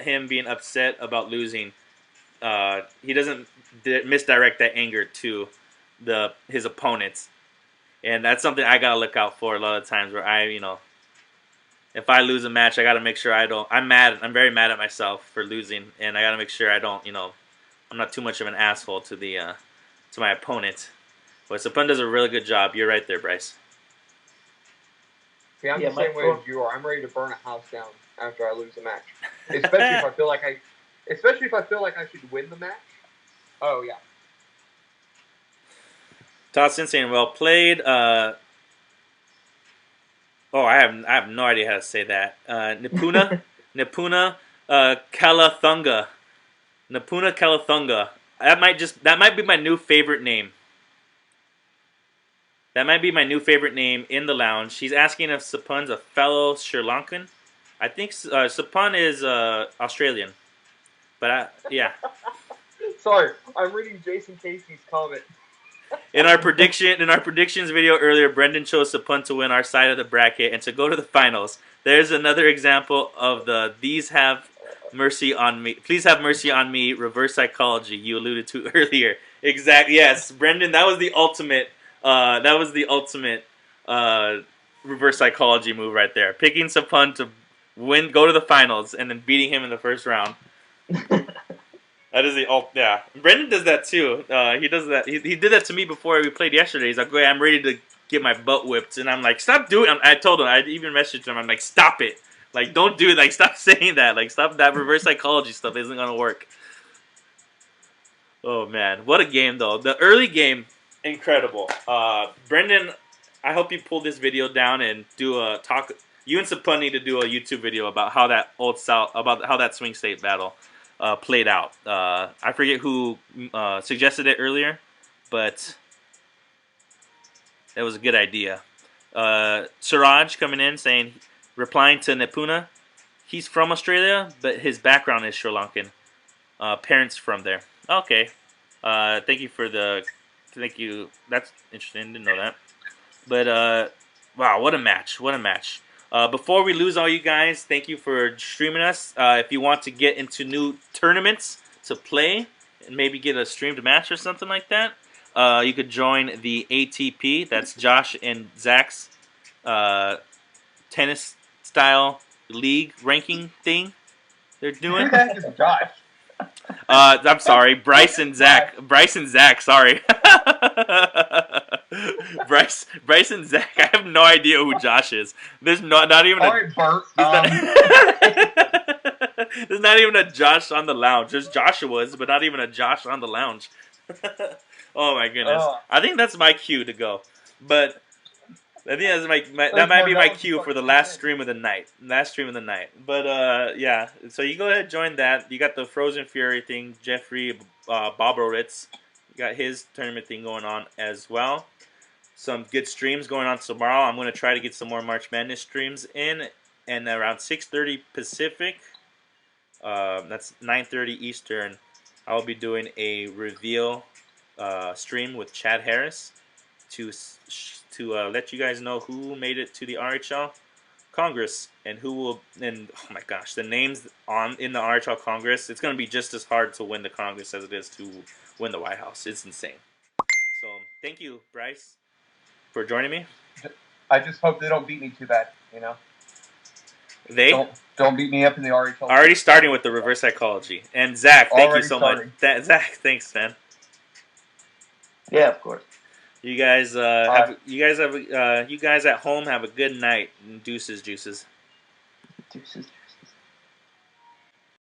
him being upset about losing. He doesn't misdirect that anger to his opponents, and that's something I gotta look out for a lot of times. Where if I lose a match, I gotta make sure I don't. I'm mad. I'm very mad at myself for losing, and I gotta make sure I don't. I'm not too much of an asshole to to my opponent. But Supun does a really good job. You're right there, Bryce. See, I'm Yeah, the same way as you are. I'm ready to burn a house down after I lose a match, especially if I feel like I should win the match. Oh yeah. Tossin saying well played. I have no idea how to say that. Nipuna Kalathunga. Nipuna Kalathunga. That might be my new favorite name. That might be my new favorite name in the lounge. She's asking if Supun's a fellow Sri Lankan. I think Supun is Australian. But yeah. Sorry, I'm reading Jason Casey's comment. In our predictions video earlier, Brendan chose Supun to win our side of the bracket and to go to the finals. There's another example of the "these have mercy on me, please have mercy on me" reverse psychology you alluded to earlier. Exactly. Yes, Brendan. That was the ultimate. Reverse psychology move right there. Picking Supun to go to the finals, and then beating him in the first round. That is yeah. Brendan does that too. He does that. He did that to me before we played yesterday. He's like, "Wait, I'm ready to get my butt whipped," and I'm like, "Stop doing it." I told him. I even messaged him. I'm like, "Stop it! Like, don't do it. Like, stop saying that. Like, stop that reverse psychology stuff. Isn't gonna work." Oh man, what a game though. The early game, incredible. Brendan, I hope you pull this video down and do a talk. You and Supun need to do a YouTube video about how that swing state battle played out. I forget who suggested it earlier, but that was a good idea. Siraj coming in replying to Nipuna, he's from Australia, but his background is Sri Lankan. Parents from there. Okay. Thank you. That's interesting. Didn't know that. But wow, what a match! What a match! Before we lose all you guys, thank you for streaming us. If you want to get into new tournaments to play and maybe get a streamed match or something like that, you could join the ATP. That's Josh and Zach's tennis style league ranking thing they're doing. Josh. I'm sorry, Bryce and Zach. Sorry. Bryce and Zach. I have no idea who Josh is. There's not even All right, Bert. there's not even a Josh on the lounge. There's Joshua's, but not even a Josh on the lounge. Oh my goodness. I think that's my cue to go. But I think that might be my cue for the last stream of the night. But yeah. So you go ahead and join that. You got the Frozen Fury thing. Jeffrey Bobrovitz. You got his tournament thing going on as well. Some good streams going on tomorrow. I'm going to try to get some more March Madness streams in. And around 6:30 Pacific, that's 9:30 Eastern, I'll be doing a reveal stream with Chad Harris to let you guys know who made it to the RHL Congress and who will. And oh my gosh, the names in the RHL Congress. It's going to be just as hard to win the Congress as it is to win the White House. It's insane. So thank you, Bryce, for joining me. I just hope they don't beat me too bad. You know, They don't beat me up in the RHL. Already starting with the reverse psychology. And Zach, thank you so much. Zach, thanks, man. Yeah, of course. You guys you guys at home have a good night. Deuces, juices. Deuces.